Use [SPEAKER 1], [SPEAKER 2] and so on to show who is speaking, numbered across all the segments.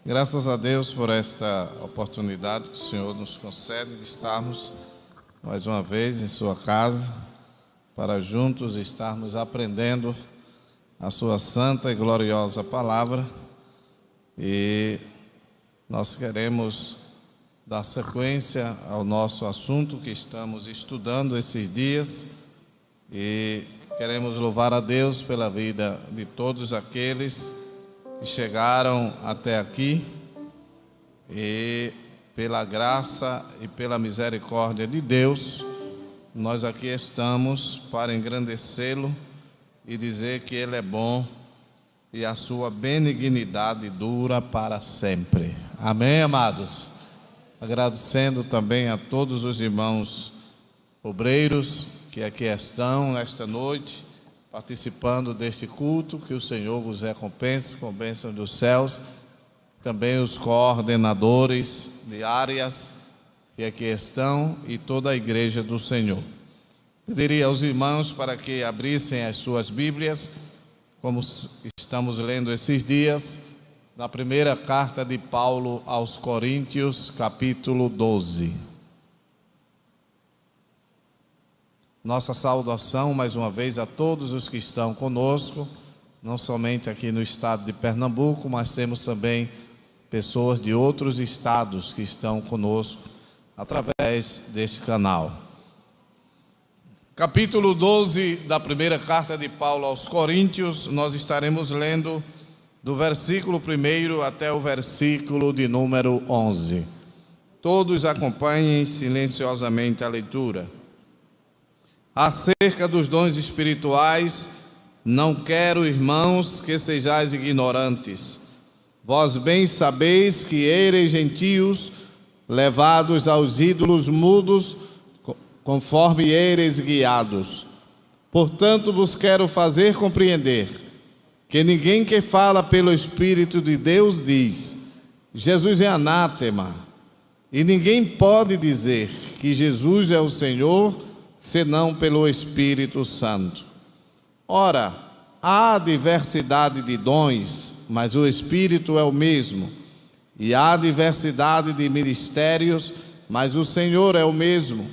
[SPEAKER 1] Graças a Deus por esta oportunidade que o Senhor nos concede de estarmos mais uma vez em sua casa, para juntos estarmos aprendendo a sua santa e gloriosa palavra. E nós queremos dar sequência ao nosso assunto que estamos estudando esses dias e queremos louvar a Deus pela vida de todos aqueles que chegaram até aqui e pela graça e pela misericórdia de Deus, nós aqui estamos para engrandecê-lo e dizer que Ele é bom e a sua benignidade dura para sempre. Amém, amados? Agradecendo também a todos os irmãos obreiros que aqui estão nesta noite, participando deste culto, que o Senhor vos recompense com bênção dos céus. Também os coordenadores de áreas que aqui estão e toda a igreja do Senhor. Pediria aos irmãos para que abrissem as suas Bíblias, como estamos lendo esses dias, na primeira carta de Paulo aos Coríntios, capítulo 12. Nossa saudação mais uma vez a todos os que estão conosco, não somente aqui no estado de Pernambuco, mas temos também pessoas de outros estados que estão conosco através deste canal. Capítulo 12 da primeira carta de Paulo aos Coríntios, nós estaremos lendo do versículo 1 até o versículo de número 11. Todos acompanhem silenciosamente a leitura. Acerca dos dons espirituais, não quero, irmãos, que sejais ignorantes. Vós bem sabeis que ereis gentios, levados aos ídolos mudos, conforme ereis guiados. Portanto, vos quero fazer compreender que ninguém que fala pelo Espírito de Deus diz: Jesus é anátema, e ninguém pode dizer que Jesus é o Senhor, senão pelo Espírito Santo. Ora, há diversidade de dons, mas o Espírito é o mesmo. E há diversidade de ministérios, mas o Senhor é o mesmo.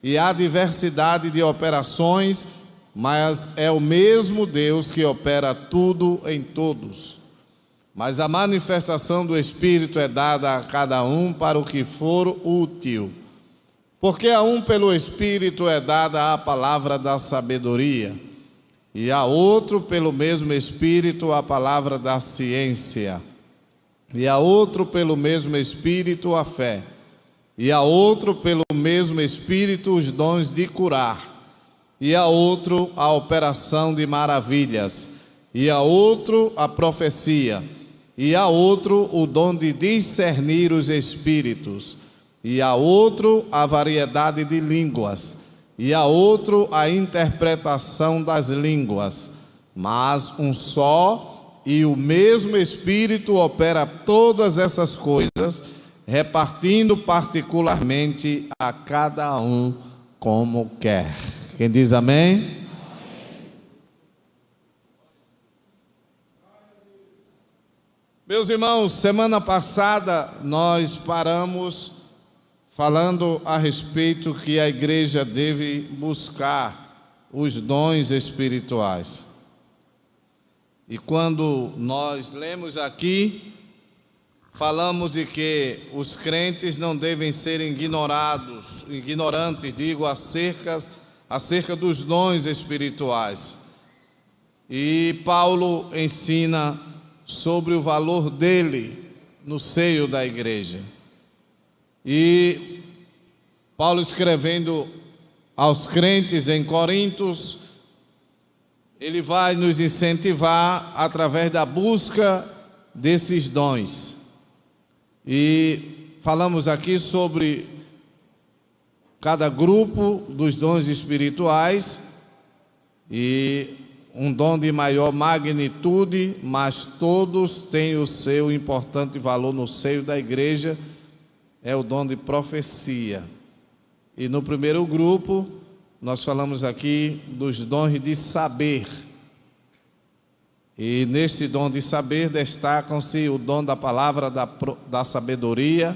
[SPEAKER 1] E há diversidade de operações, mas é o mesmo Deus que opera tudo em todos. Mas a manifestação do Espírito é dada a cada um para o que for útil. Porque a um pelo Espírito é dada a palavra da sabedoria, e a outro pelo mesmo Espírito a palavra da ciência, e a outro pelo mesmo Espírito a fé, e a outro pelo mesmo Espírito os dons de curar, e a outro a operação de maravilhas, e a outro a profecia, e a outro o dom de discernir os espíritos, e a outro a variedade de línguas, e a outro a interpretação das línguas. Mas um só e o mesmo Espírito opera todas essas coisas, repartindo particularmente a cada um como quer. Quem diz amém? Amém. Meus irmãos, semana passada nós paramos falando a respeito que a igreja deve buscar os dons espirituais. E quando nós lemos aqui, falamos de que os crentes não devem ser ignorantes, acerca dos dons espirituais. E Paulo ensina sobre o valor dele no seio da igreja. E Paulo, escrevendo aos crentes em Corintos, ele vai nos incentivar através da busca desses dons. E falamos aqui sobre cada grupo dos dons espirituais e um dom de maior magnitude, mas todos têm o seu importante valor no seio da igreja. É o dom de profecia. E no primeiro grupo, nós falamos aqui dos dons de saber. E neste dom de saber destacam-se o dom da palavra da sabedoria.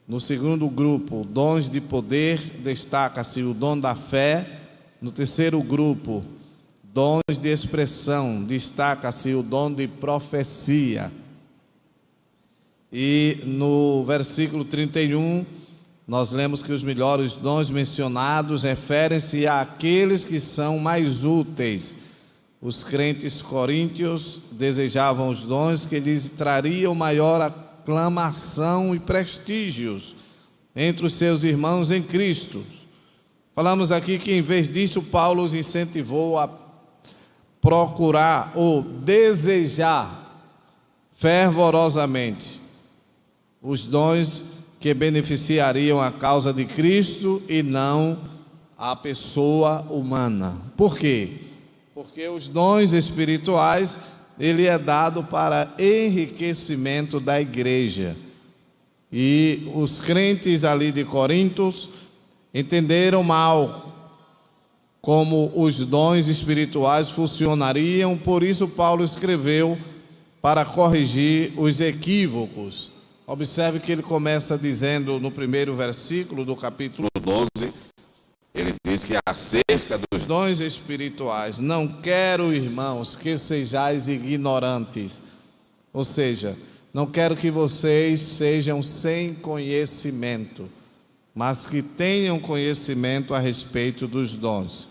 [SPEAKER 1] No segundo grupo, dons de poder, destaca-se o dom da fé. No terceiro grupo, dons de expressão, destaca-se o dom de profecia. E no versículo 31, nós lemos que os melhores dons mencionados referem-se àqueles que são mais úteis. Os crentes coríntios desejavam os dons que lhes trariam maior aclamação e prestígios entre os seus irmãos em Cristo. Falamos aqui que em vez disso, Paulo os incentivou a procurar ou desejar fervorosamente os dons que beneficiariam a causa de Cristo e não a pessoa humana. Por quê? Porque os dons espirituais, ele é dado para enriquecimento da igreja. E os crentes ali de Corinto entenderam mal como os dons espirituais funcionariam, por isso Paulo escreveu para corrigir os equívocos. Observe que ele começa dizendo no primeiro versículo do capítulo 12, ele diz que acerca dos dons espirituais, não quero, irmãos, que sejais ignorantes. Ou seja, não quero que vocês sejam sem conhecimento, mas que tenham conhecimento a respeito dos dons.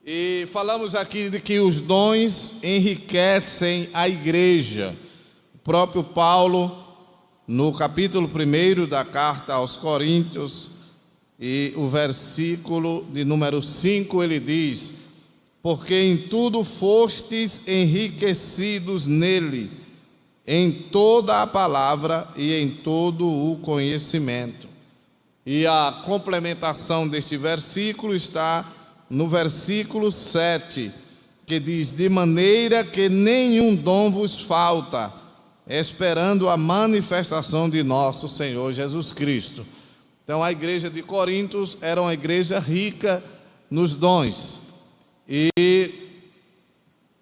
[SPEAKER 1] E falamos aqui de que os dons enriquecem a igreja. O próprio Paulo, no capítulo 1 da carta aos Coríntios, e o versículo de número 5, ele diz: porque em tudo fostes enriquecidos nele, em toda a palavra e em todo o conhecimento. E a complementação deste versículo está no versículo 7, que diz: de maneira que nenhum dom vos falta, esperando a manifestação de nosso Senhor Jesus Cristo. Então a igreja de Corinto era uma igreja rica nos dons. E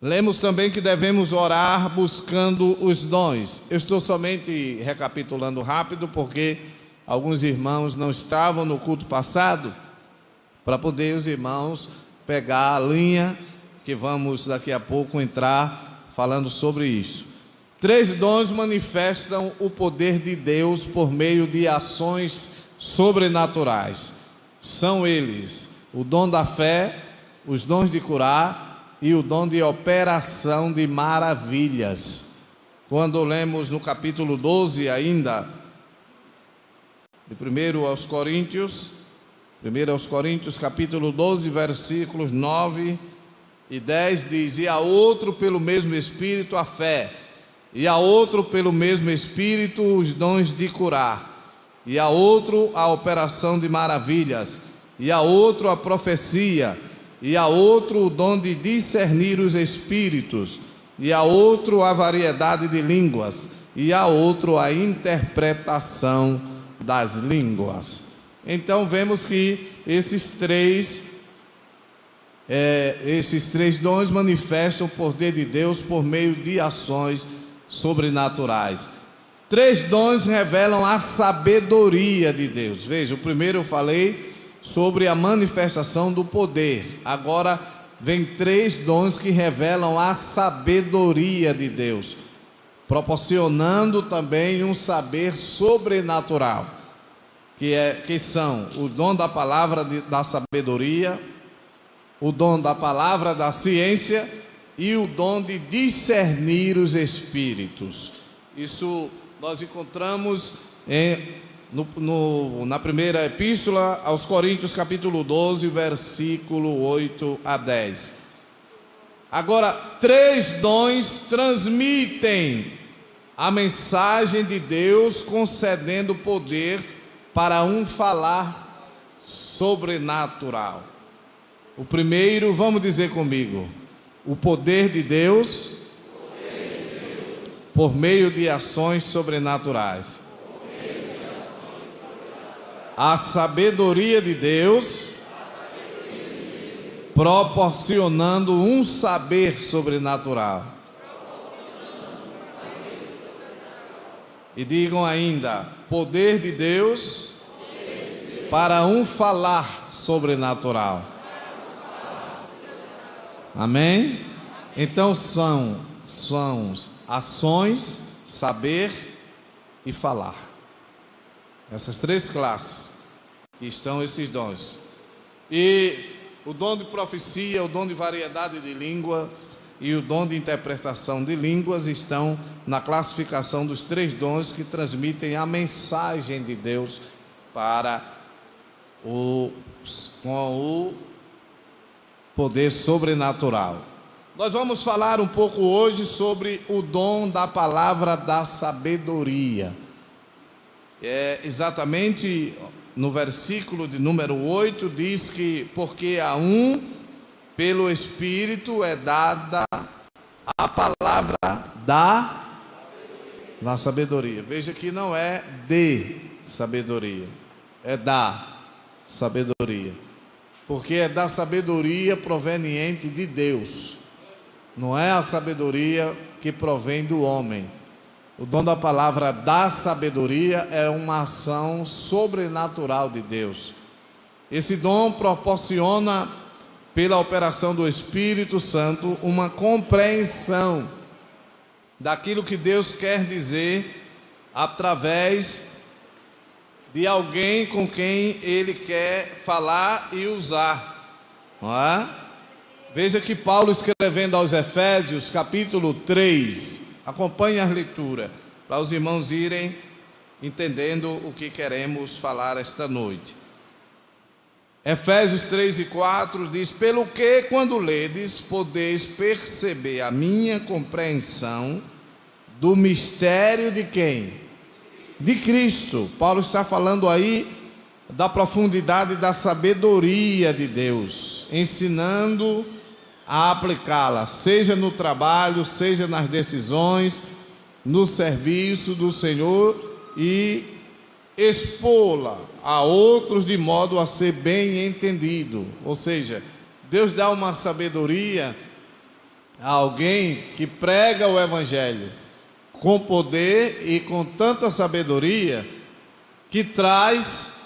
[SPEAKER 1] lemos também que devemos orar buscando os dons. Eu estou somente recapitulando rápido, porque alguns irmãos não estavam no culto passado, para poder os irmãos pegar a linha, que vamos daqui a pouco entrar falando sobre isso. 3 dons manifestam o poder de Deus por meio de ações sobrenaturais. São eles o dom da fé, os dons de curar e o dom de operação de maravilhas. Quando lemos no capítulo 12 ainda, de 1 aos Coríntios, capítulo 12, versículos 9 e 10, diz: e a outro pelo mesmo Espírito a fé, e a outro pelo mesmo Espírito os dons de curar, e a outro a operação de maravilhas, e a outro a profecia, e a outro o dom de discernir os espíritos, e a outro a variedade de línguas, e a outro a interpretação das línguas. Então vemos que esses três dons manifestam o poder de Deus por meio de ações sobrenaturais. 3 dons revelam a sabedoria de Deus. Veja, o primeiro eu falei sobre a manifestação do poder. Agora vem 3 dons que revelam a sabedoria de Deus, proporcionando também um saber sobrenatural, que são o dom da palavra da sabedoria, o dom da palavra da ciência e o dom de discernir os espíritos. Isso nós encontramos na primeira epístola aos Coríntios, capítulo 12, versículo 8 a 10. Agora, 3 dons transmitem a mensagem de Deus, concedendo poder para um falar sobrenatural. O primeiro, vamos dizer comigo: o poder de Deus por meio de ações sobrenaturais. A sabedoria de Deus proporcionando um saber sobrenatural. E digam ainda, poder de Deus para um falar sobrenatural. Amém? Então são ações, saber e falar. Essas três classes estão esses dons. E o dom de profecia, o dom de variedade de línguas e o dom de interpretação de línguas estão na classificação dos três dons que transmitem a mensagem de Deus para com o poder sobrenatural. Nós vamos falar um pouco hoje sobre o dom da palavra da sabedoria. Exatamente no versículo de número 8 diz que porque a um pelo Espírito é dada a palavra da sabedoria. Veja que não é de sabedoria, é da sabedoria. Porque é da sabedoria proveniente de Deus. Não é a sabedoria que provém do homem. O dom da palavra da sabedoria é uma ação sobrenatural de Deus. Esse dom proporciona, pela operação do Espírito Santo, uma compreensão daquilo que Deus quer dizer através de alguém com quem Ele quer falar e usar, não é? Veja que Paulo, escrevendo aos Efésios, capítulo 3, acompanhe a leitura, para os irmãos irem entendendo o que queremos falar esta noite. Efésios 3 e 4 diz: pelo que quando ledes, podeis perceber a minha compreensão do mistério de quem? De Cristo. Paulo está falando aí da profundidade da sabedoria de Deus, ensinando a aplicá-la, seja no trabalho, seja nas decisões, no serviço do Senhor, e expô-la a outros de modo a ser bem entendido. Ou seja, Deus dá uma sabedoria a alguém que prega o Evangelho com poder e com tanta sabedoria que traz,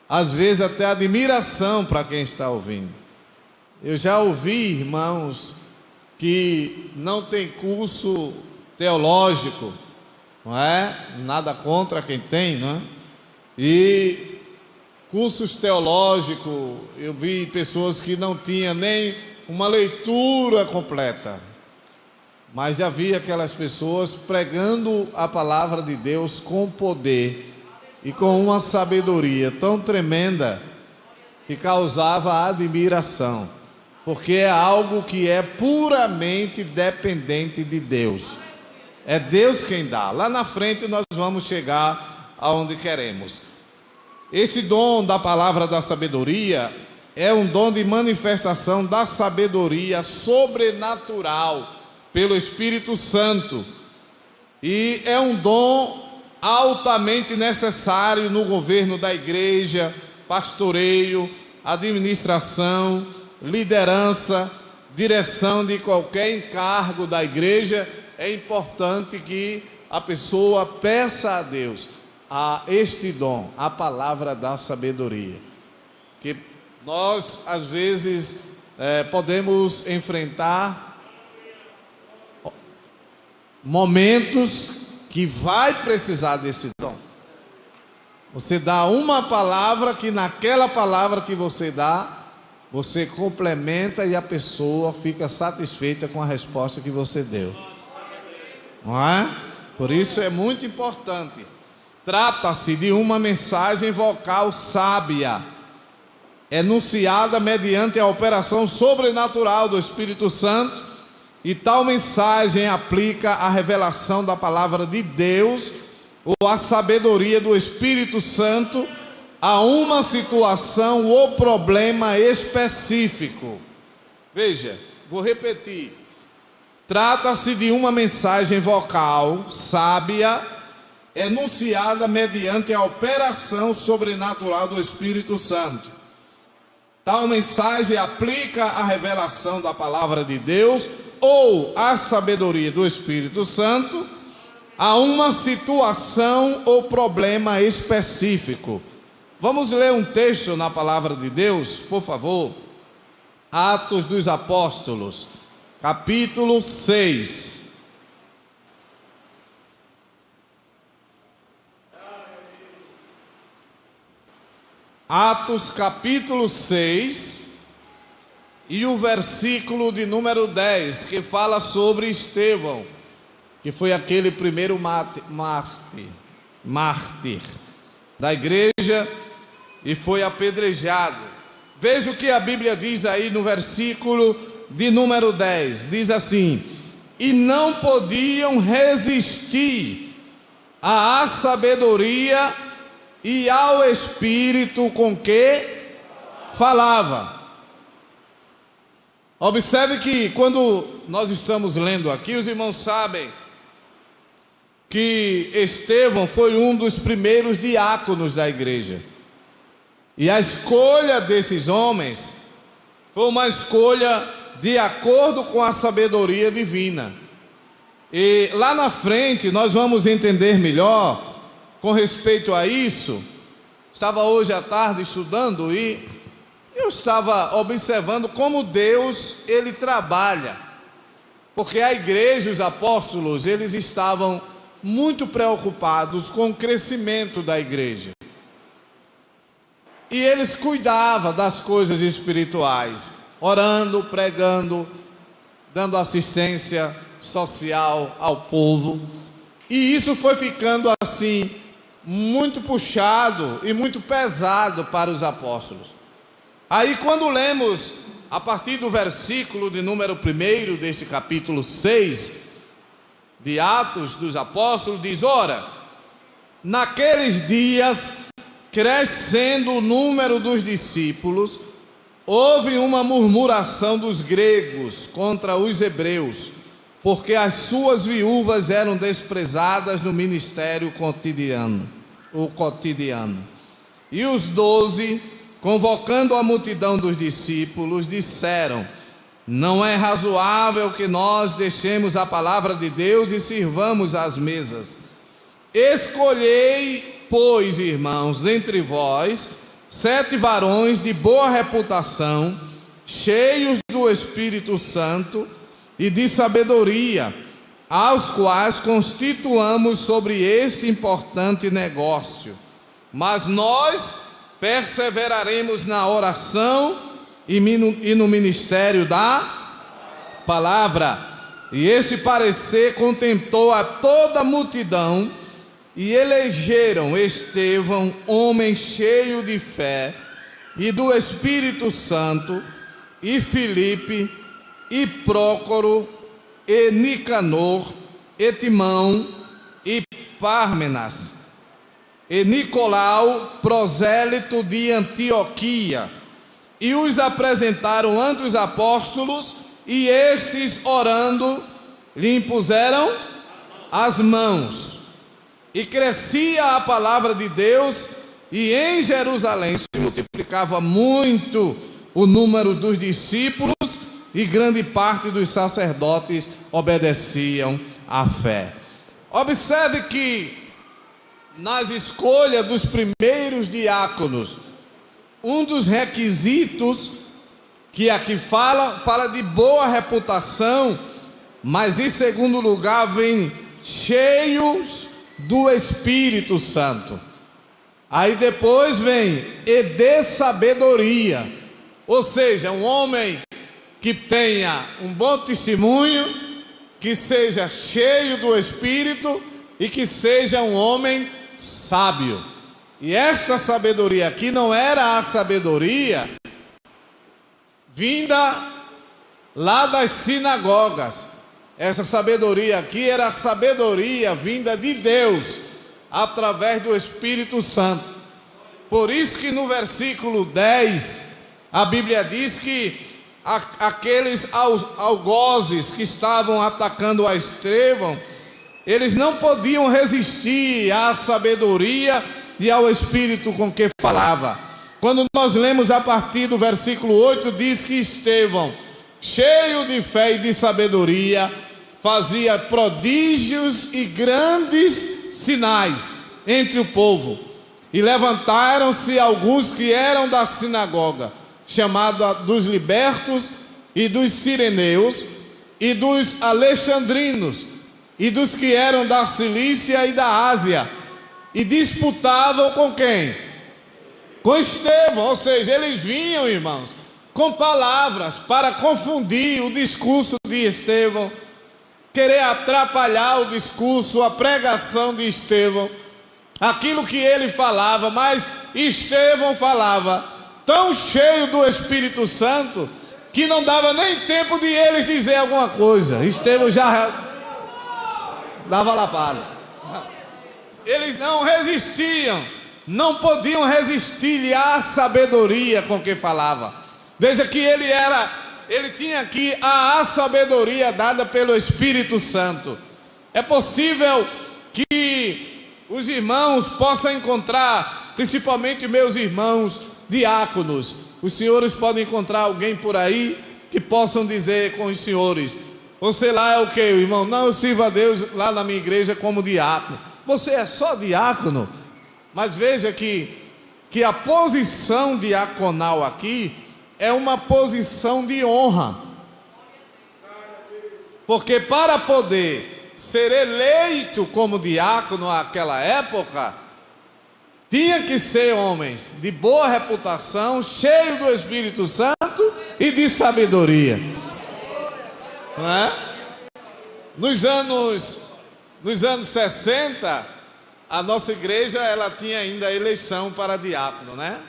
[SPEAKER 1] às vezes, até admiração para quem está ouvindo. Eu já ouvi irmãos que não tem curso teológico, não é? Nada contra quem tem, não é? E cursos teológicos, eu vi pessoas que não tinham nem uma leitura completa, mas já vi aquelas pessoas pregando a palavra de Deus com poder e com uma sabedoria tão tremenda que causava admiração, porque é algo que é puramente dependente de Deus. É Deus quem dá. Lá na frente nós vamos chegar aonde queremos. Este dom da palavra da sabedoria é um dom de manifestação da sabedoria sobrenatural pelo Espírito Santo, e é um dom altamente necessário no governo da igreja, pastoreio, administração, liderança, direção de qualquer encargo da igreja. É importante que a pessoa peça a Deus a este dom, a palavra da sabedoria, que nós às vezes podemos enfrentar momentos que vai precisar desse dom. Você dá uma palavra que naquela palavra que você dá, você complementa e a pessoa fica satisfeita com a resposta que você deu. Não é? Por isso é muito importante. Trata-se de uma mensagem vocal sábia, enunciada mediante a operação sobrenatural do Espírito Santo, e tal mensagem aplica a revelação da palavra de Deus ou a sabedoria do Espírito Santo a uma situação ou problema específico. Veja, vou repetir. Trata-se de uma mensagem vocal sábia, enunciada mediante a operação sobrenatural do Espírito Santo, Tal mensagem aplica a revelação da palavra de Deus ou a sabedoria do Espírito Santo a uma situação ou problema específico. Vamos ler um texto na palavra de Deus, por favor. Atos dos Apóstolos, capítulo 6. Atos capítulo 6 e o versículo de número 10, que fala sobre Estevão, que foi aquele primeiro mártir da igreja e foi apedrejado. Veja o que a Bíblia diz aí no versículo de número 10, diz assim: e não podiam resistir à sabedoria e ao Espírito com que falava. Observe que quando nós estamos lendo aqui, os irmãos sabem que Estevão foi um dos primeiros diáconos da igreja. E a escolha desses homens foi uma escolha de acordo com a sabedoria divina. E lá na frente nós vamos entender melhor com respeito a isso. Estava hoje à tarde estudando e eu estava observando como Deus, Ele trabalha. Porque a igreja, os apóstolos, eles estavam muito preocupados com o crescimento da igreja. E eles cuidavam das coisas espirituais, orando, pregando, dando assistência social ao povo. E isso foi ficando assim, muito puxado e muito pesado para os apóstolos. Aí quando lemos a partir do versículo de número 1 deste capítulo 6 de Atos dos Apóstolos, diz: ora, naqueles dias, crescendo o número dos discípulos, houve uma murmuração dos gregos contra os hebreus, porque as suas viúvas eram desprezadas no ministério cotidiano. E os 12, convocando a multidão dos discípulos, disseram: não é razoável que nós deixemos a palavra de Deus e sirvamos às mesas. Escolhei, pois, irmãos, entre vós 7 varões de boa reputação, cheios do Espírito Santo e de sabedoria, aos quais constituamos sobre este importante negócio. Mas nós perseveraremos na oração e no ministério da palavra. E esse parecer contentou a toda a multidão, e elegeram Estevão, homem cheio de fé e do Espírito Santo, e Filipe, e Prócoro, e Nicanor, e Timão, e Pármenas, e Nicolau, prosélito de Antioquia, e os apresentaram ante os apóstolos, e estes, orando, lhe impuseram as mãos. E crescia a palavra de Deus, e em Jerusalém se multiplicava muito o número dos discípulos, e grande parte dos sacerdotes obedeciam à fé. Observe que nas escolhas dos primeiros diáconos, um dos requisitos que aqui fala de boa reputação, mas em segundo lugar vem cheios do Espírito Santo. Aí depois vem e de sabedoria, ou seja, um homem que tenha um bom testemunho, que seja cheio do Espírito e que seja um homem sábio. E esta sabedoria aqui não era a sabedoria vinda lá das sinagogas. Essa sabedoria aqui era a sabedoria vinda de Deus, através do Espírito Santo. Por isso que no versículo 10, a Bíblia diz que aqueles algozes que estavam atacando a Estevão, eles não podiam resistir à sabedoria e ao Espírito com que falava. Quando nós lemos a partir do versículo 8, diz que Estevão, cheio de fé e de sabedoria, fazia prodígios e grandes sinais entre o povo. E levantaram-se alguns que eram da sinagoga, chamada dos libertos e dos sireneus, e dos alexandrinos, e dos que eram da Cilícia e da Ásia, e disputavam com quem? Com Estevão. Ou seja, eles vinham, irmãos, com palavras para confundir o discurso de Estevão, querer atrapalhar o discurso, a pregação de Estevão, aquilo que ele falava. Mas Estevão falava tão cheio do Espírito Santo que não dava nem tempo de eles dizer alguma coisa. Estevão já dava lapada. Eles não resistiam, não podiam resistir à sabedoria com que falava. Veja que ele tinha aqui a sabedoria dada pelo Espírito Santo. É possível que os irmãos possam encontrar, principalmente meus irmãos diáconos, os senhores podem encontrar alguém por aí que possam dizer com os senhores: você lá é o que, irmão? Não, eu sirvo a Deus lá na minha igreja como diácono. Você é só diácono? Mas veja que a posição diaconal aqui é uma posição de honra, porque para poder ser eleito como diácono naquela época, tinha que ser homens de boa reputação, cheios do Espírito Santo e de sabedoria, não é? Nos anos 60, a nossa igreja ela tinha ainda eleição para diácono, né?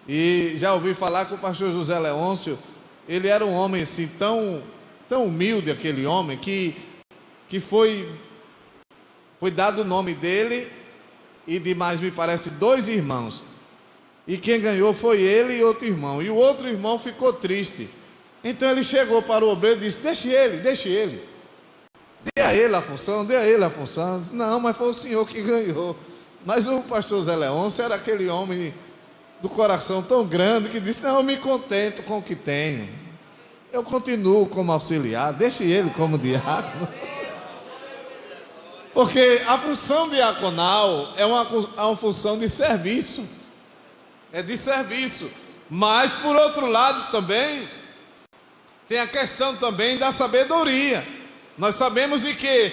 [SPEAKER 1] E já ouvi falar que o pastor José Leôncio, ele era um homem assim tão humilde, aquele homem, que foi dado o nome dele e de mais, me parece, 2 irmãos. E quem ganhou foi ele e outro irmão. E o outro irmão ficou triste. Então ele chegou para o obreiro e disse: deixe ele. Dê a ele a função. Disse: não, mas foi o senhor que ganhou. Mas o pastor Zé Leôncio era aquele homem do coração tão grande que disse: não, eu me contento com o que tenho. Eu continuo como auxiliar, deixe ele como diácono. Porque a função diaconal é uma função de serviço. É de serviço. Mas, por outro lado, também tem a questão também da sabedoria. Nós sabemos de que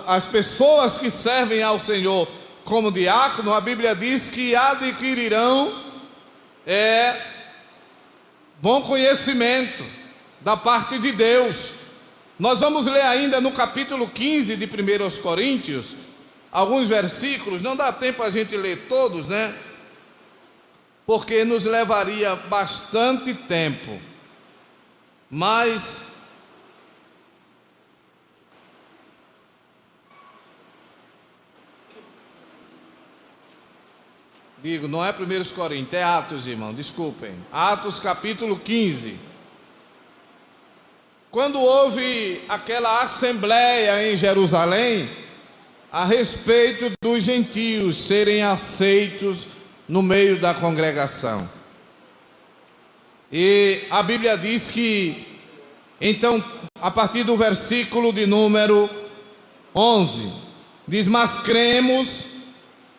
[SPEAKER 1] as pessoas que servem ao Senhor como diácono, a Bíblia diz que adquirirão bom conhecimento da parte de Deus. Nós vamos ler ainda no capítulo 15 de 1 Coríntios, alguns versículos. Não dá tempo a gente ler todos, né? Porque nos levaria bastante tempo. Mas não é 1 Coríntios, é Atos, irmão, desculpem. Atos capítulo 15. Quando houve aquela assembleia em Jerusalém, a respeito dos gentios serem aceitos no meio da congregação. E a Bíblia diz que, então, a partir do versículo de número 11, diz: mas cremos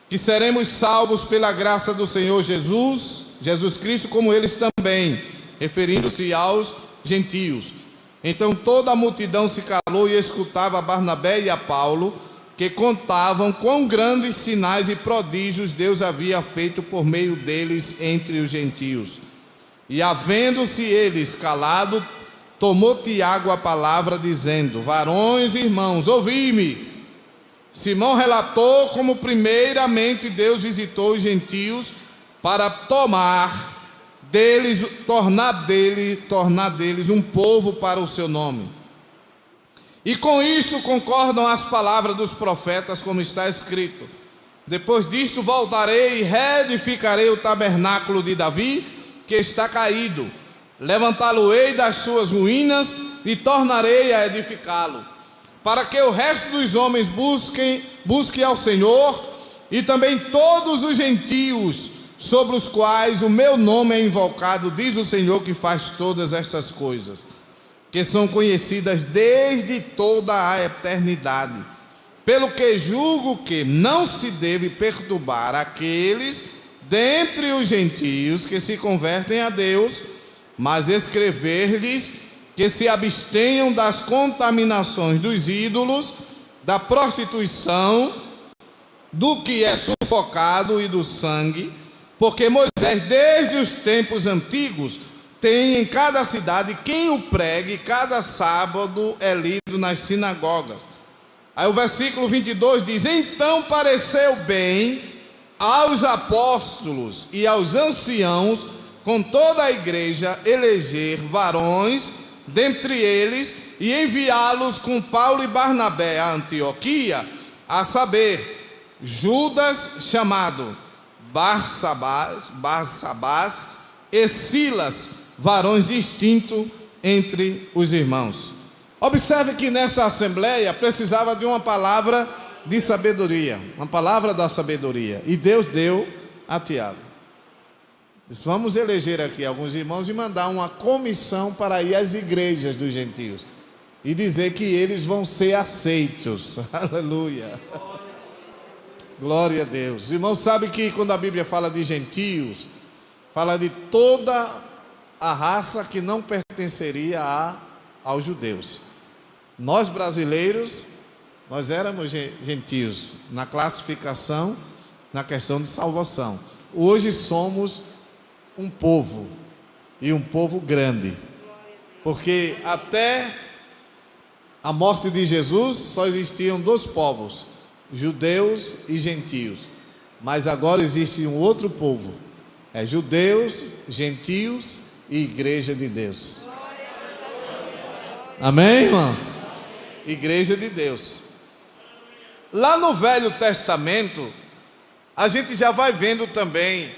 [SPEAKER 1] que seremos salvos pela graça do Senhor Jesus Cristo, como eles também, referindo-se aos gentios. Então toda a multidão se calou e escutava a Barnabé e a Paulo, que contavam quão grandes sinais e prodígios Deus havia feito por meio deles entre os gentios. E havendo-se eles calado, tomou Tiago a palavra, dizendo: varões e irmãos, ouvi-me. Simão relatou como primeiramente Deus visitou os gentios para tornar deles um povo para o seu nome. E com isto concordam as palavras dos profetas, como está escrito: depois disto voltarei e reedificarei o tabernáculo de Davi, que está caído, levantá-lo-ei das suas ruínas e tornarei a edificá-lo, para que o resto dos homens busque ao Senhor, e também todos os gentios sobre os quais o meu nome é invocado, diz o Senhor que faz todas estas coisas, que são conhecidas desde toda a eternidade. Pelo que julgo que não se deve perturbar aqueles dentre os gentios que se convertem a Deus, mas escrever-lhes que se abstenham das contaminações dos ídolos, da prostituição, do que é sufocado e do sangue, porque Moisés, desde os tempos antigos, tem em cada cidade quem o pregue, cada sábado é lido nas sinagogas. Aí o versículo 22 diz: então pareceu bem aos apóstolos e aos anciãos, com toda a igreja, eleger varões dentre eles e enviá-los com Paulo e Barnabé a Antioquia, a saber, Judas, chamado Barsabás e Silas, varões distintos entre os irmãos. Observe que nessa assembleia precisava de uma palavra de sabedoria, uma palavra da sabedoria, e Deus deu a Tiago. Vamos eleger aqui alguns irmãos e mandar uma comissão para ir às igrejas dos gentios e dizer que eles vão ser aceitos. Aleluia. Glória a Deus. Os irmãos sabem que quando a Bíblia fala de gentios, fala de toda a raça que não pertenceria aos judeus. Nós brasileiros, nós éramos gentios na classificação, na questão de salvação. Hoje somos um povo, e um povo grande, porque até a morte de Jesus só existiam dois povos, judeus e gentios, mas agora existe um outro povo, é judeus, gentios e igreja de Deus. Amém, irmãos? Igreja de Deus. Lá no Velho Testamento, a gente já vai vendo também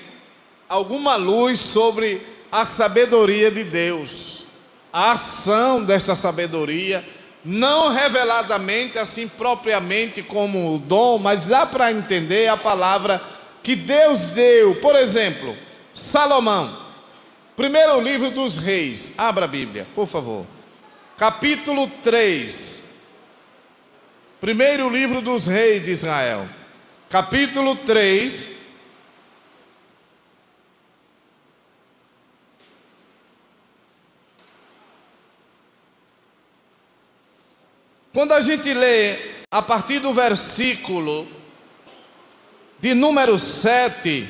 [SPEAKER 1] alguma luz sobre a sabedoria de Deus, a ação desta sabedoria, não reveladamente assim propriamente como o dom, mas dá para entender a palavra que Deus deu. Por exemplo, Salomão, primeiro livro dos Reis, abra a Bíblia, por favor, capítulo 3, primeiro livro dos Reis de Israel, capítulo 3, quando a gente lê a partir do versículo de número 7,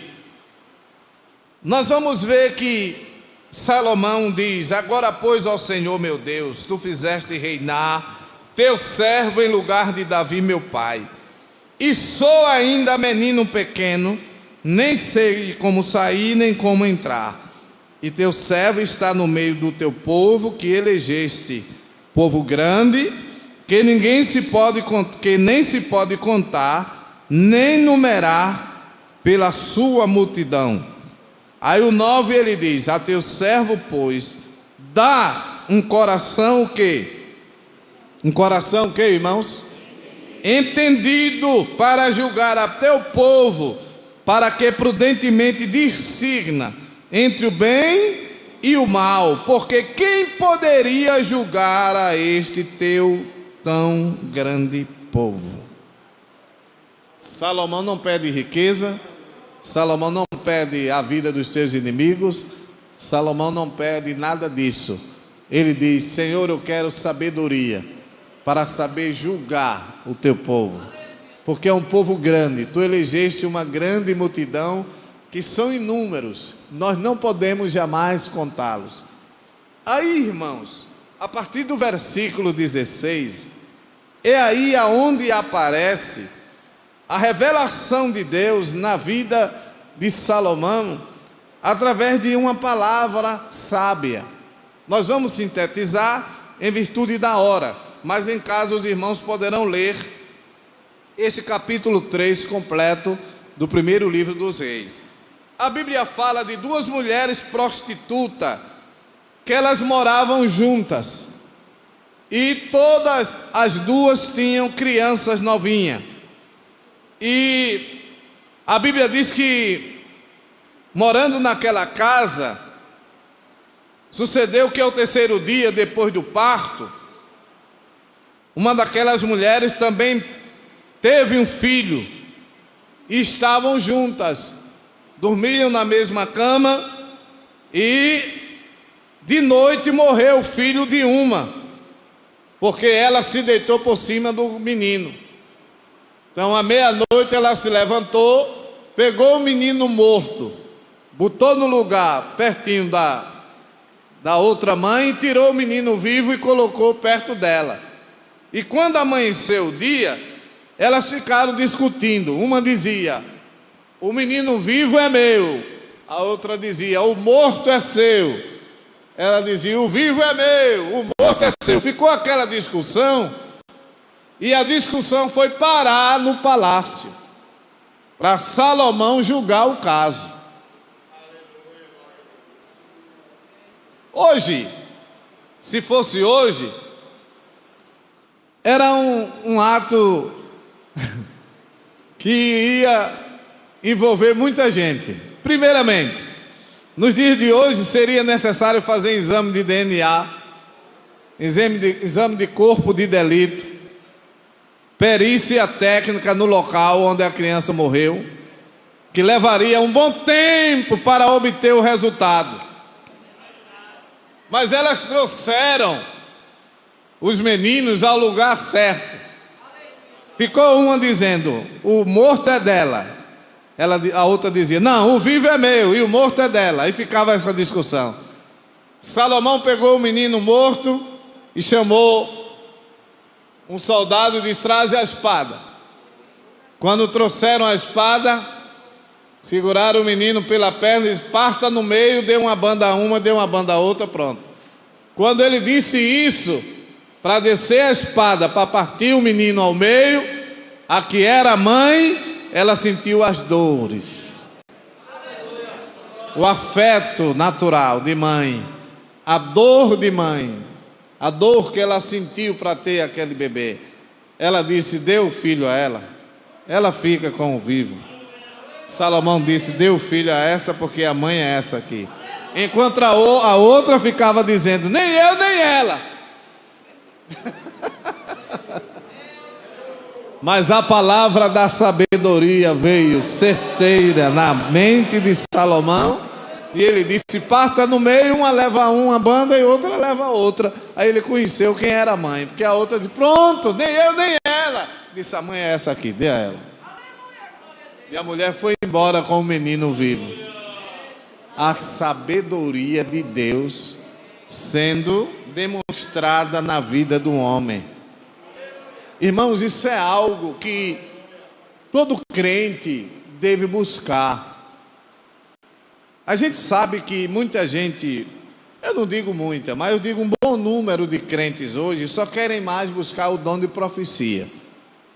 [SPEAKER 1] nós vamos ver que Salomão diz: agora pois, ó Senhor meu Deus, tu fizeste reinar teu servo em lugar de Davi meu pai, e sou ainda menino pequeno, nem sei como sair nem como entrar, e teu servo está no meio do teu povo que elegeste, povo grande, que nem se pode contar, nem numerar pela sua multidão. Aí o 9 ele diz: a teu servo, pois, dá um coração o quê? Um coração o quê, irmãos? Entendido para julgar a teu povo, para que prudentemente discirna entre o bem e o mal, porque quem poderia julgar a este teu tão grande povo? Salomão não pede riqueza, Salomão não pede a vida dos seus inimigos, Salomão não pede nada disso. Ele diz: Senhor, eu quero sabedoria para saber julgar o teu povo, porque é um povo grande, tu elegeste uma grande multidão, que são inúmeros, nós não podemos jamais contá-los. Aí, irmãos, a partir do versículo 16, é aí aonde aparece a revelação de Deus na vida de Salomão, através de uma palavra sábia. Nós vamos sintetizar em virtude da hora, mas em casa os irmãos poderão ler este capítulo 3 completo do primeiro livro dos Reis. A Bíblia fala de duas mulheres prostitutas, que elas moravam juntas, e todas as duas tinham crianças novinhas, e a Bíblia diz que morando naquela casa, sucedeu que ao terceiro dia depois do parto, uma daquelas mulheres também teve um filho, e estavam juntas, dormiam na mesma cama, e de noite morreu o filho de uma, porque ela se deitou por cima do menino. Então à meia-noite ela se levantou, pegou o menino morto, botou no lugar pertinho da outra mãe, tirou o menino vivo e colocou perto dela. E quando amanheceu o dia, elas ficaram discutindo. Uma dizia: o menino vivo é meu. A outra dizia: o morto é seu. Ela dizia: o vivo é meu, o morto é seu. Ficou aquela discussão, e a discussão foi parar no palácio, para Salomão julgar o caso. Hoje, se fosse hoje, era um ato que ia envolver muita gente. Primeiramente, nos dias de hoje seria necessário fazer exame de DNA, exame de corpo de delito, perícia técnica no local onde a criança morreu, que levaria um bom tempo para obter o resultado. Mas elas trouxeram os meninos ao lugar certo. Ficou uma dizendo: o morto é dela. A outra dizia: não, o vivo é meu e o morto é dela. Aí ficava essa discussão. Salomão pegou o menino morto e chamou um soldado e disse: traze a espada. Quando trouxeram a espada, seguraram o menino pela perna e disse: parta no meio, dê uma banda a uma, dê uma banda a outra, pronto. Quando ele disse isso, para descer a espada, para partir o menino ao meio, a que era a mãe, ela sentiu as dores. O afeto natural de mãe, a dor de mãe, a dor que ela sentiu para ter aquele bebê. Ela disse: dê o filho a ela, ela fica com o vivo. Salomão disse: dê o filho a essa, porque a mãe é essa aqui. Enquanto a outra ficava dizendo: nem eu, nem ela. Mas a palavra da sabedoria veio certeira na mente de Salomão, e ele disse: parta no meio, uma leva uma banda e outra leva a outra. Aí ele conheceu quem era a mãe, porque a outra disse: pronto, nem eu, nem ela. Disse: a mãe é essa aqui, dê a ela. E a mulher foi embora com o menino vivo. A sabedoria de Deus sendo demonstrada na vida do homem. Irmãos, isso é algo que todo crente deve buscar. A gente sabe que muita gente, eu não digo muita, mas eu digo um bom número de crentes hoje só querem mais buscar o dom de profecia.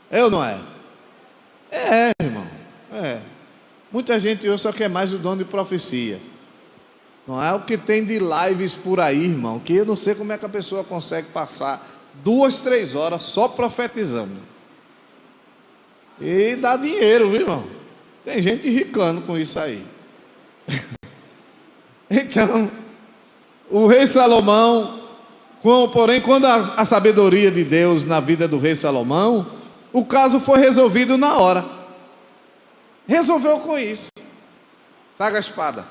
[SPEAKER 1] É ou não é? É, irmão. É. Muita gente hoje só quer mais o dom de profecia. Não é o que tem de lives por aí, irmão, que eu não sei como é que a pessoa consegue passar 2, 3 horas só profetizando. E dá dinheiro, viu, irmão? Tem gente ricando com isso aí. Então, o rei Salomão, porém, quando a sabedoria de Deus na vida do rei Salomão, o caso foi resolvido na hora. Resolveu com isso. Traga a espada,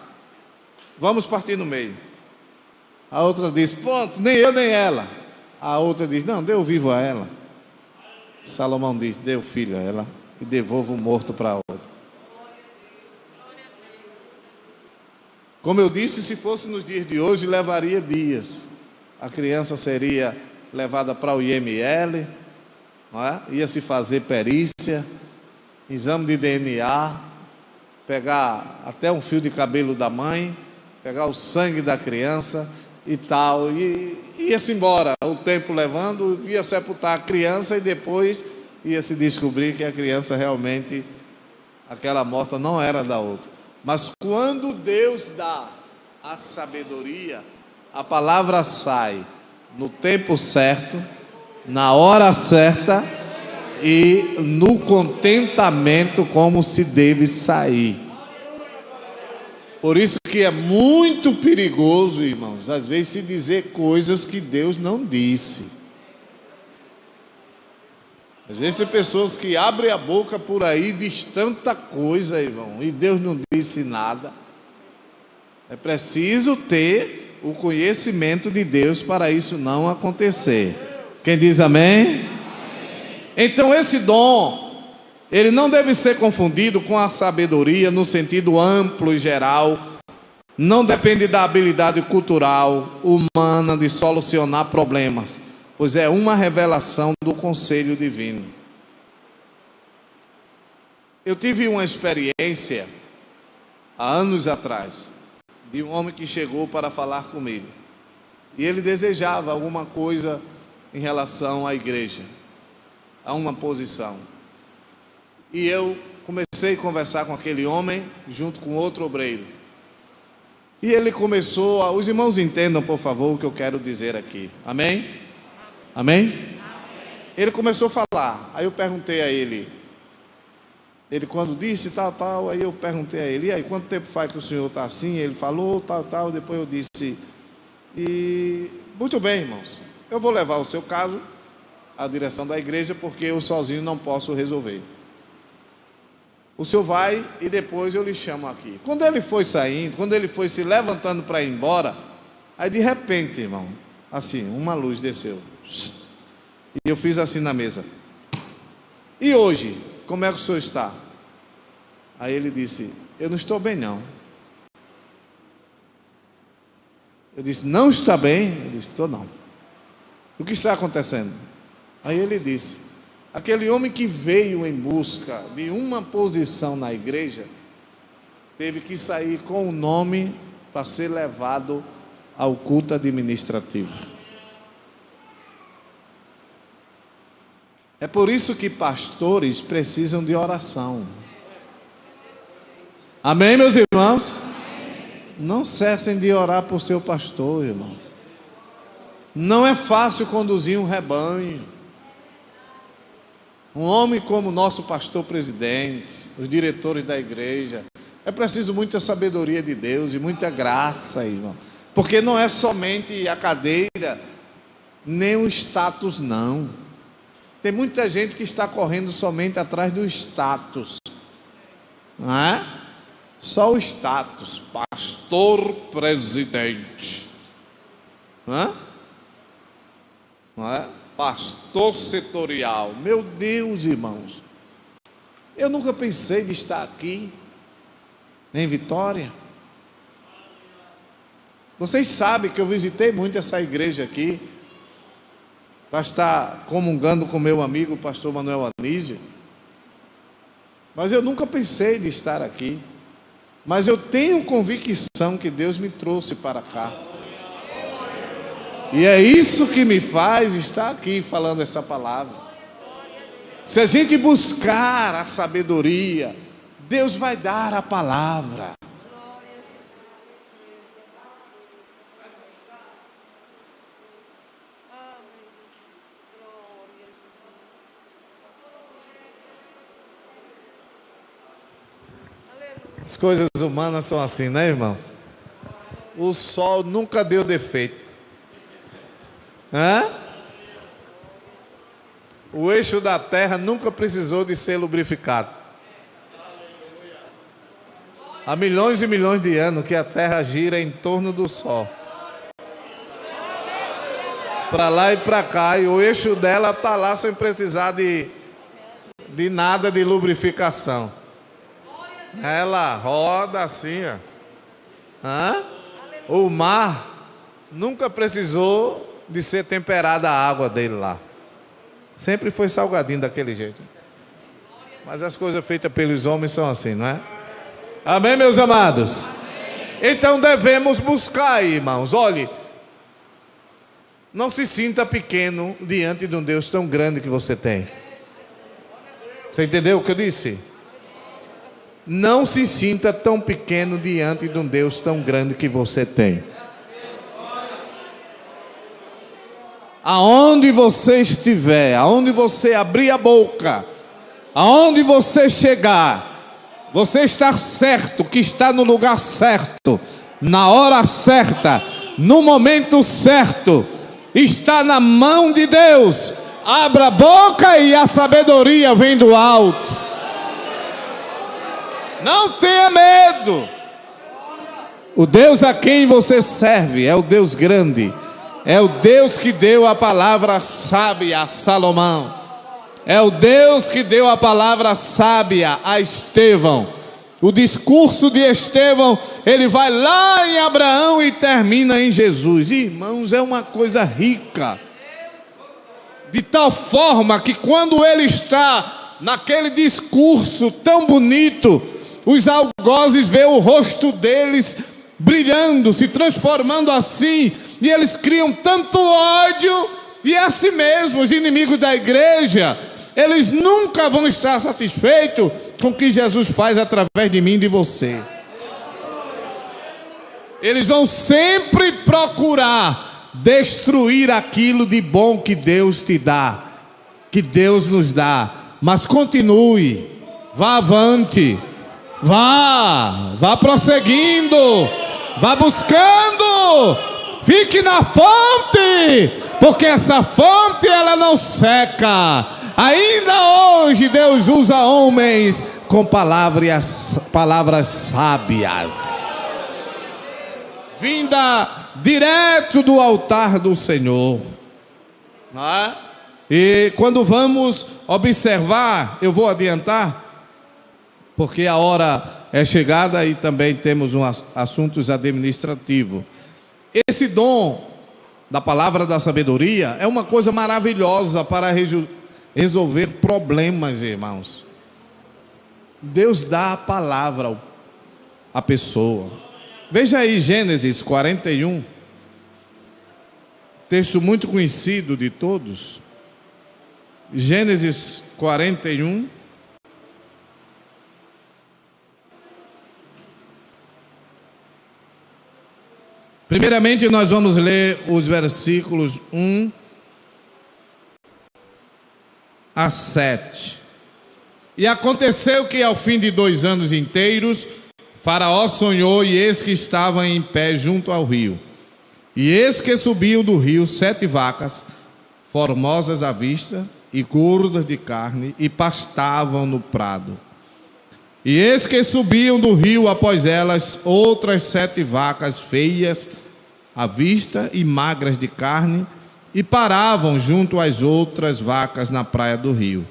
[SPEAKER 1] vamos partir no meio. A outra diz: pronto, nem eu nem ela. A outra diz: não, dê o vivo a ela. Salomão diz: dê o filho a ela e devolva o morto para a outra. Como eu disse, se fosse nos dias de hoje, levaria dias. A criança seria levada para o IML, não é? Ia se fazer perícia, exame de DNA, pegar até um fio de cabelo da mãe, pegar o sangue da criança e tal, e ia-se embora, o tempo levando, ia sepultar a criança e depois ia se descobrir que a criança realmente, aquela morta não era da outra. Mas quando Deus dá a sabedoria, a palavra sai no tempo certo, na hora certa e no contentamento como se deve sair. Por isso que é muito perigoso, irmãos, às vezes se dizer coisas que Deus não disse. Às vezes tem pessoas que abrem a boca por aí e diz tanta coisa, irmão, e Deus não disse nada. É preciso ter o conhecimento de Deus para isso não acontecer. Quem diz amém? Então esse dom, ele não deve ser confundido com a sabedoria no sentido amplo e geral. Não depende da habilidade cultural, humana de solucionar problemas, pois é uma revelação do conselho divino. Eu tive uma experiência há anos atrás de um homem que chegou para falar comigo. E ele desejava alguma coisa em relação à igreja, a uma posição. E eu comecei a conversar com aquele homem, junto com outro obreiro. E ele começou a... Os irmãos entendam, por favor, o que eu quero dizer aqui. Amém? Amém? Ele começou a falar. Aí eu perguntei a ele. Ele quando disse tal, aí eu perguntei a ele. E aí, quanto tempo faz que o senhor está assim? Ele falou tal. Depois eu disse... E... Muito bem, irmãos. Eu vou levar o seu caso à direção da igreja, porque eu sozinho não posso resolver. O senhor vai e depois eu lhe chamo aqui. Quando ele foi saindo, quando ele foi se levantando para ir embora, aí de repente, irmão, assim, uma luz desceu. E eu fiz assim na mesa. E hoje, como é que o senhor está? Aí ele disse, eu não estou bem não. Eu disse, não está bem? Ele disse, estou não. O que está acontecendo? Aí ele disse, aquele homem que veio em busca de uma posição na igreja, teve que sair com o nome para ser levado ao culto administrativo. É por isso que pastores precisam de oração. Amém, meus irmãos? Não cessem de orar por seu pastor, irmão. Não é fácil conduzir um rebanho. Um homem como o nosso pastor presidente, os diretores da igreja, é preciso muita sabedoria de Deus e muita graça, irmão. Porque não é somente a cadeira, nem o status, não. Tem muita gente que está correndo somente atrás do status. Não é? Só o status, pastor presidente. Não é? Não é? Pastor setorial. Meu Deus, irmãos, eu nunca pensei de estar aqui em Vitória. Vocês sabem que eu visitei muito essa igreja aqui para estar comungando com meu amigo o pastor Manuel Anísio, mas eu nunca pensei de estar aqui. Mas eu tenho convicção que Deus me trouxe para cá. E é isso que me faz estar aqui falando essa palavra. Se a gente buscar a sabedoria, Deus vai dar a palavra. As coisas humanas são assim, né, irmãos? O sol nunca deu defeito. O eixo da terra nunca precisou de ser lubrificado. Há milhões e milhões de anos que a terra gira em torno do sol, para lá e para cá, e o eixo dela está lá sem precisar de nada de lubrificação. Ela roda assim, ó. O mar nunca precisou de ser temperada a água dele lá. Sempre foi salgadinho daquele jeito. Mas as coisas feitas pelos homens são assim, não é? Amém, meus amados? Amém. Então devemos buscar, irmãos. Olhe, não se sinta pequeno diante de um Deus tão grande que você tem. Você entendeu o que eu disse? Não se sinta tão pequeno diante de um Deus tão grande que você tem. Aonde você estiver, aonde você abrir a boca, aonde você chegar, Você está certo, que está no lugar certo, na hora certa, no momento certo. Está na mão de Deus. Abra a boca e a sabedoria vem do alto. Não tenha medo. O Deus a quem você serve é o Deus grande. É o Deus que deu a palavra sábia a Salomão. É o Deus que deu a palavra sábia a Estevão. O discurso de Estevão, ele vai lá em Abraão e termina em Jesus. Irmãos, é uma coisa rica. De tal forma que quando ele está naquele discurso tão bonito, os algozes veem o rosto deles brilhando, se transformando assim, e eles criam tanto ódio, e é assim mesmo, os inimigos da igreja, eles nunca vão estar satisfeitos com o que Jesus faz através de mim e de você. Eles vão sempre procurar destruir aquilo de bom que Deus te dá, que Deus nos dá. Mas continue, vá avante, vá prosseguindo, vá buscando, fique na fonte, porque essa fonte ela não seca. Ainda hoje Deus usa homens com palavras sábias, vinda direto do altar do Senhor, não é? E quando vamos observar, eu vou adiantar, porque a hora é chegada e também temos assuntos administrativos. Esse dom da palavra da sabedoria é uma coisa maravilhosa para resolver problemas, irmãos. Deus dá a palavra à pessoa. Veja aí Gênesis 41, texto muito conhecido de todos. Gênesis 41. Primeiramente nós vamos ler os versículos 1 a 7. E aconteceu que ao fim de 2 anos inteiros, Faraó sonhou, e eis que estava em pé junto ao rio. E eis que subiam do rio 7 vacas, formosas à vista e gordas de carne, e pastavam no prado. E eis que subiam do rio após elas outras 7 vacas feias à vista e magras de carne, e paravam junto às outras vacas na praia do rio.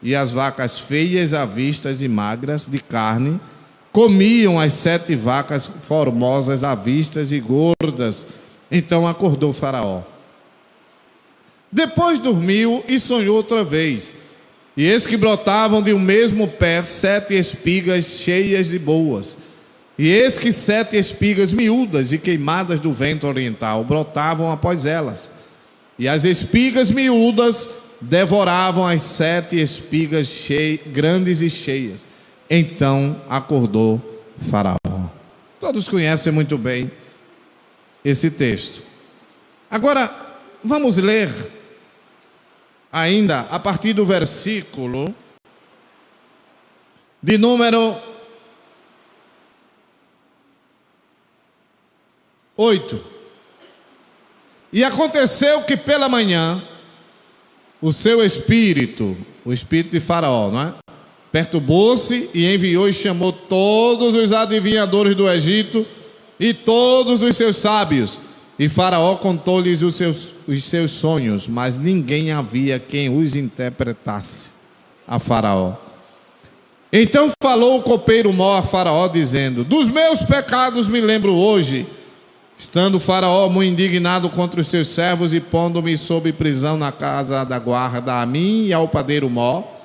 [SPEAKER 1] E as vacas feias à vista e magras de carne comiam as 7 vacas formosas à vista e gordas. Então acordou Faraó. Depois dormiu e sonhou outra vez. E eis que brotavam de um mesmo pé 7 espigas cheias e boas. E eis que 7 espigas miúdas e queimadas do vento oriental brotavam após elas. E as espigas miúdas devoravam as 7 espigas grandes e cheias. Então acordou Faraó. Todos conhecem muito bem esse texto. Agora, vamos ler ainda a partir do versículo de número 8. E aconteceu que pela manhã o seu espírito, o espírito de Faraó, não é? Perturbou-se e enviou e chamou todos os adivinhadores do Egito e todos os seus sábios. E Faraó contou-lhes os seus sonhos, mas ninguém havia quem os interpretasse a Faraó. Então falou o copeiro mor a Faraó, dizendo: dos meus pecados me lembro hoje, estando Faraó muito indignado contra os seus servos e pondo-me sob prisão na casa da guarda, a mim e ao padeiro mor.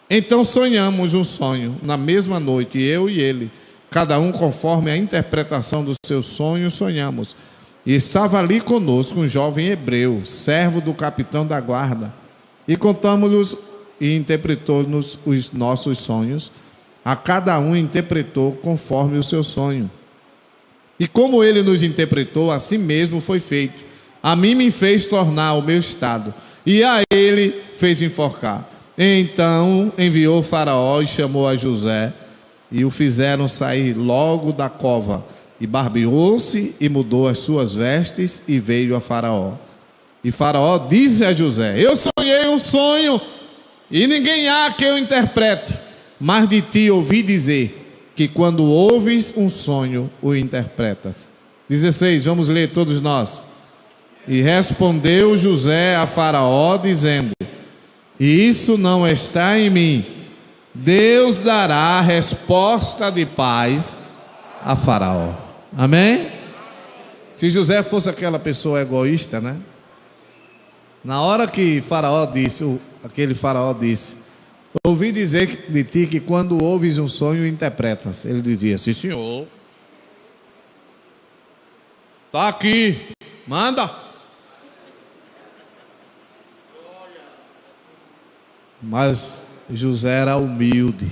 [SPEAKER 1] Então sonhamos um sonho na mesma noite, eu e ele, cada um conforme a interpretação do seu sonho sonhamos. E estava ali conosco um jovem hebreu, servo do capitão da guarda. E contamos-lhes e interpretou-nos os nossos sonhos. A cada um interpretou conforme o seu sonho. E como ele nos interpretou, assim mesmo foi feito. A mim me fez tornar o meu estado, e a ele fez enforcar. Então enviou Faraó e chamou a José, e o fizeram sair logo da cova. E barbeou-se e mudou as suas vestes e veio a Faraó. E Faraó disse a José: eu sonhei um sonho e ninguém há que eu interprete, mas de ti ouvi dizer que quando ouves um sonho o interpretas. 16, vamos ler todos nós. E respondeu José a Faraó dizendo: isso não está em mim. Deus dará resposta de paz a Faraó. Amém? Se José fosse aquela pessoa egoísta, né? Na hora que aquele Faraó disse: ouvi dizer de ti que quando ouves um sonho interpretas. Ele dizia: sim, senhor. Está aqui, manda. Mas José era humilde.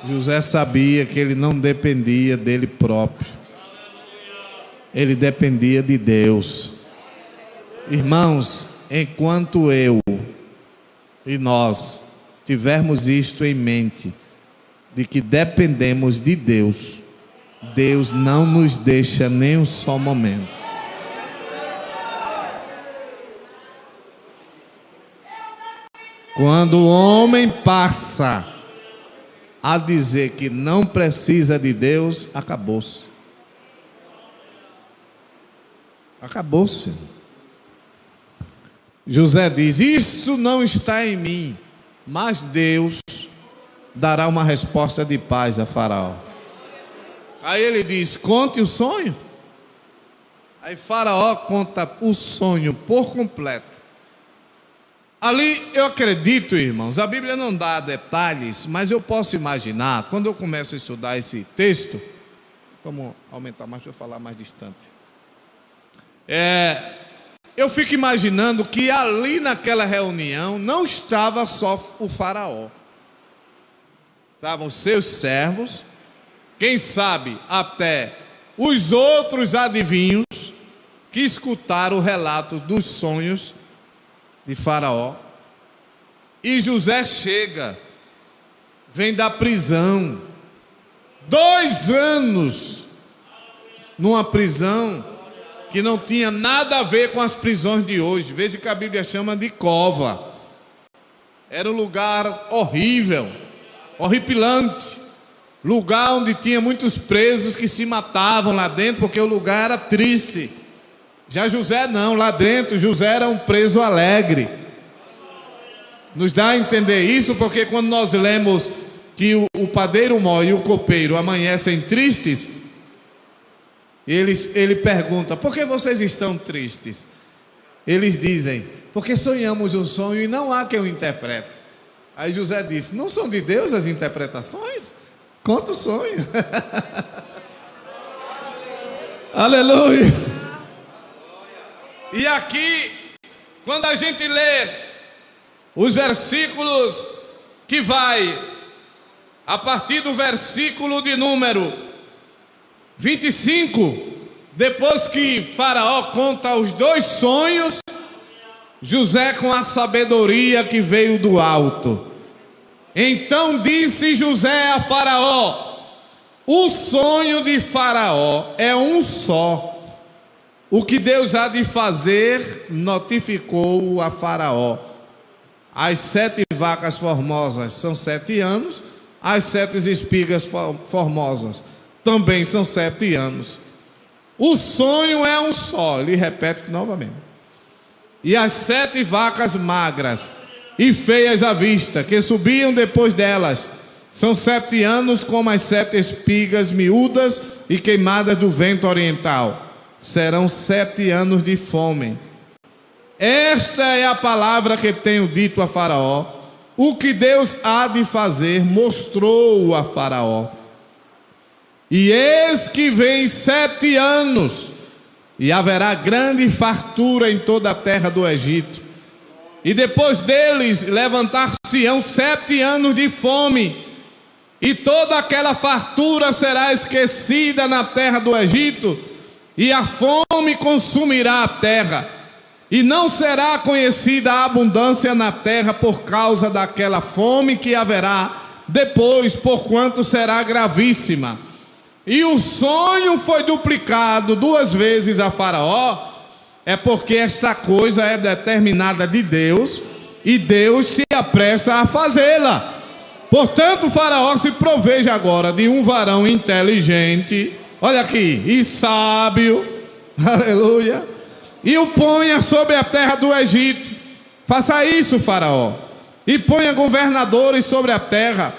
[SPEAKER 1] José sabia que ele não dependia dele próprio. Ele dependia de Deus. Irmãos, enquanto eu e nós tivermos isto em mente, de que dependemos de Deus, Deus não nos deixa nem um só momento. Quando o homem passa a dizer que não precisa de Deus, acabou-se. Acabou-se. José diz: isso não está em mim, mas Deus dará uma resposta de paz a Faraó. Aí ele diz: conte o sonho. Aí Faraó conta o sonho por completo. Ali eu acredito, irmãos, a Bíblia não dá detalhes, mas eu posso imaginar, quando eu começo a estudar esse texto, vamos aumentar mais para eu falar mais distante. Eu fico imaginando que ali naquela reunião não estava só o Faraó. Estavam os seus servos, quem sabe até os outros adivinhos que escutaram o relato dos sonhos de Faraó. E José chega, vem da prisão, 2 anos numa prisão que não tinha nada a ver com as prisões de hoje. Veja que a Bíblia chama de cova. Era um lugar horrível, horripilante, lugar onde tinha muitos presos que se matavam lá dentro, porque o lugar era triste. Já José não, lá dentro José era um preso alegre. Nos dá a entender isso, porque quando nós lemos que o padeiro mor e o copeiro amanhecem tristes, ele pergunta: por que vocês estão tristes? Eles dizem: porque sonhamos um sonho e não há quem o interprete. Aí José disse: não são de Deus as interpretações? Conta o sonho. Aleluia. E aqui, quando a gente lê os versículos que vai a partir do versículo de número 25, depois que Faraó conta os 2 sonhos, José, com a sabedoria que veio do alto, então disse José a Faraó: o sonho de Faraó é um só. O que Deus há de fazer, notificou a Faraó. As 7 vacas formosas são 7 anos, as 7 espigas formosas também são 7 anos. O sonho é um só, ele repete novamente. E as 7 vacas magras e feias à vista, que subiam depois delas, são 7 anos, como as 7 espigas miúdas e queimadas do vento oriental. Serão 7 anos de fome. Esta é a palavra que tenho dito a Faraó. O que Deus há de fazer, mostrou a Faraó. E eis que vem 7 anos, e haverá grande fartura em toda a terra do Egito. E depois deles levantar-se-ão 7 anos de fome, e toda aquela fartura será esquecida na terra do Egito, e a fome consumirá a terra. E não será conhecida a abundância na terra por causa daquela fome que haverá depois, porquanto será gravíssima. E o sonho foi duplicado 2 vezes a Faraó, é porque esta coisa é determinada de Deus, e Deus se apressa a fazê-la. Portanto, Faraó se proveja agora de um varão inteligente, olha aqui, e sábio, aleluia, e o ponha sobre a terra do Egito. Faça isso, Faraó, e ponha governadores sobre a terra,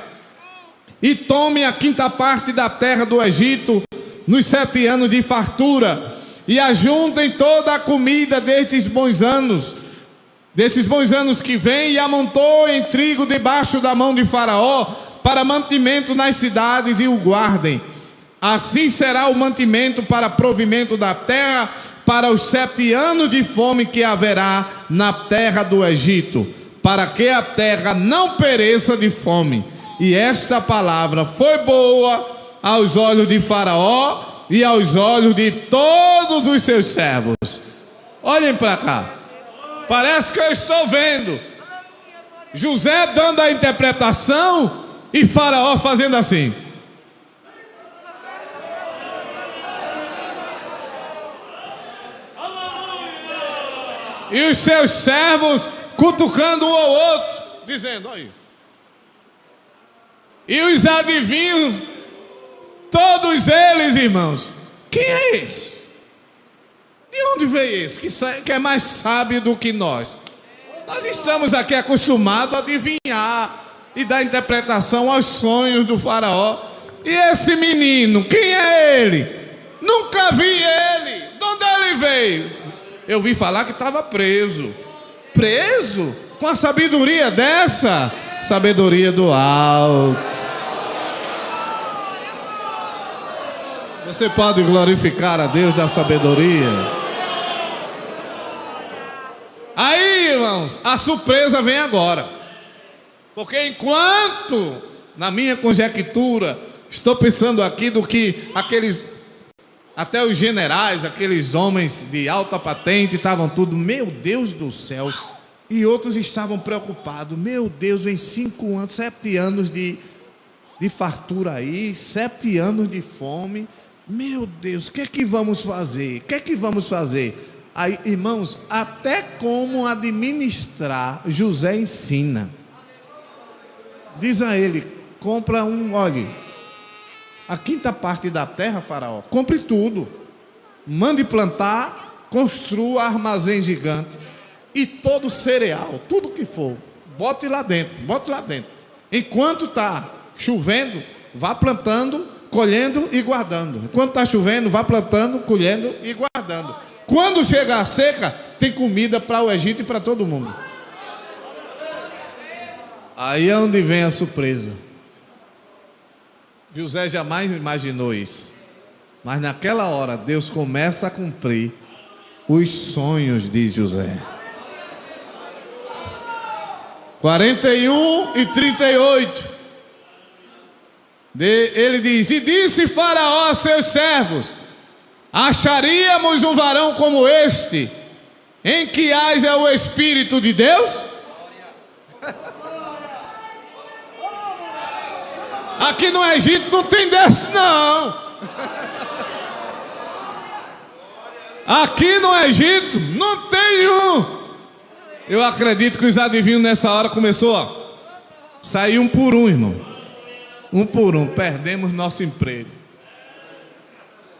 [SPEAKER 1] e tome a 5ª parte da terra do Egito nos 7 anos de fartura, e ajuntem toda a comida destes bons anos que vêm, e amontoem trigo debaixo da mão de Faraó para mantimento nas cidades, e o guardem. Assim será o mantimento para provimento da terra para os 7 anos de fome que haverá na terra do Egito, para que a terra não pereça de fome. E esta palavra foi boa aos olhos de Faraó e aos olhos de todos os seus servos. Olhem para cá, parece que eu estou vendo José dando a interpretação e Faraó fazendo assim. E os seus servos cutucando um ao outro, dizendo, aí. E os adivinhos, todos eles, irmãos, quem é esse? De onde veio esse que é mais sábio do que nós? Nós estamos aqui acostumados a adivinhar e dar interpretação aos sonhos do Faraó. E esse menino, quem é ele? Nunca vi ele. De onde ele veio? Eu vi falar que estava preso. Preso? Com a sabedoria dessa? Sabedoria do alto. Você pode glorificar a Deus da sabedoria? Aí, irmãos, a surpresa vem agora. Porque enquanto, na minha conjectura, estou pensando aqui do que até os generais, aqueles homens de alta patente, estavam tudo, meu Deus do céu. E outros estavam preocupados, meu Deus, vem 5 anos, 7 anos de fartura aí, 7 anos de fome. Meu Deus, o que é que vamos fazer? O que é que vamos fazer? Aí, irmãos, até como administrar, José ensina. Diz a ele, compra olhe, a 5ª parte da terra, Faraó, compre tudo, mande plantar, construa armazém gigante, e todo cereal, tudo que for, bote lá dentro. Enquanto está chovendo, vá plantando, colhendo e guardando. Enquanto está chovendo, vá plantando, colhendo e guardando. Quando chegar a seca, tem comida para o Egito e para todo mundo. Aí é onde vem a surpresa. José jamais imaginou isso. Mas naquela hora, Deus começa a cumprir os sonhos de José. 41 e 38. Ele diz, e disse Faraó a seus servos, acharíamos um varão como este, em que haja o Espírito de Deus? Aqui no Egito não tem desse não. Aqui no Egito não tem um. Eu acredito que os adivinhos nessa hora começou a sair um por um, irmão. Um por um, perdemos nosso emprego.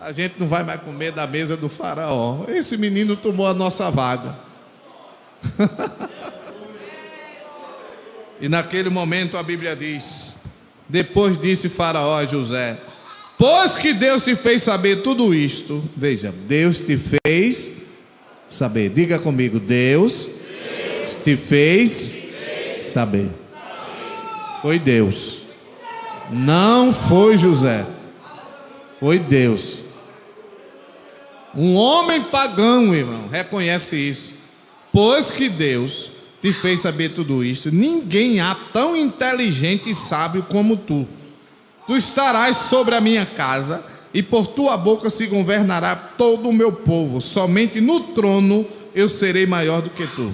[SPEAKER 1] A gente não vai mais comer da mesa do Faraó. Esse menino tomou a nossa vaga. E naquele momento a Bíblia diz, depois disse Faraó a José, pois que Deus te fez saber tudo isto. Veja, Deus te fez saber. Diga comigo, Deus te fez saber. Foi Deus. Não foi José. Foi Deus. Um homem pagão, irmão, reconhece isso. Pois que Deus te fez saber tudo isto, ninguém há tão inteligente e sábio como tu. Tu estarás sobre a minha casa, e por tua boca se governará todo o meu povo. Somente no trono eu serei maior do que tu.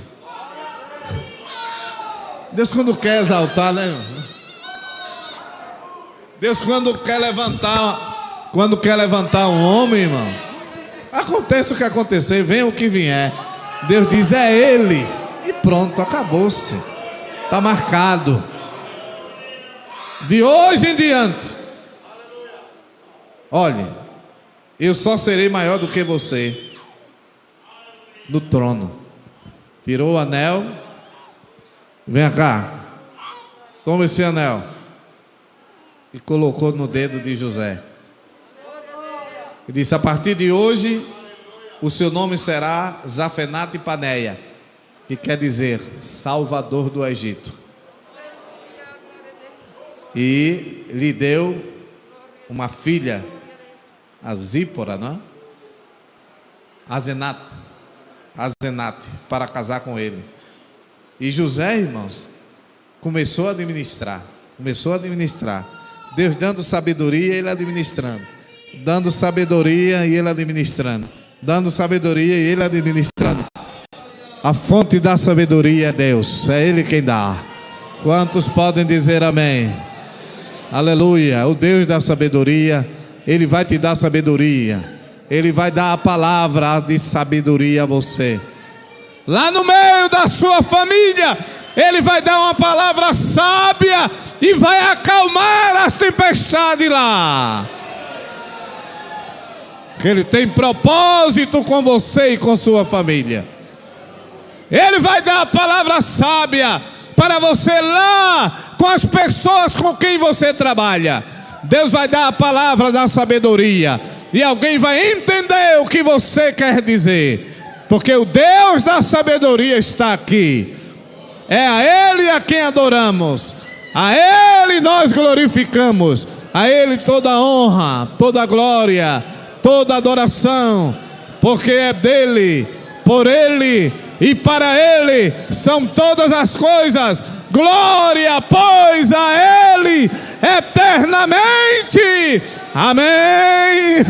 [SPEAKER 1] Deus, quando quer exaltar, né? Deus, quando quer levantar um homem, irmãos, acontece o que acontecer, venha o que vier, Deus diz, é ele, e pronto, acabou-se, está marcado. De hoje em diante, olhe, eu só serei maior do que você no trono. Tirou o anel, vem cá, toma esse anel, e colocou no dedo de José. E disse, a partir de hoje, o seu nome será Zafenate Paneia, que quer dizer Salvador do Egito. E lhe deu uma filha, a Zípora, não é? Azenate, para casar com ele. E José, irmãos, começou a administrar. Deus dando sabedoria, ele administrando. Dando sabedoria e ele administrando. Dando sabedoria e ele administrando. A fonte da sabedoria é Deus, é Ele quem dá. Quantos podem dizer amém? Aleluia. O Deus da sabedoria, Ele vai te dar sabedoria. Ele vai dar a palavra de sabedoria a você. Lá no meio da sua família, Ele vai dar uma palavra sábia e vai acalmar as tempestades lá. Que Ele tem propósito com você e com sua família. Ele vai dar a palavra sábia para você lá, com as pessoas com quem você trabalha. Deus vai dar a palavra da sabedoria, e alguém vai entender o que você quer dizer, porque o Deus da sabedoria está aqui. É a Ele a quem adoramos, a Ele nós glorificamos, a Ele toda honra, toda glória, toda adoração, porque é dele, por Ele e para Ele são todas as coisas. Glória, pois, a Ele eternamente. Amém.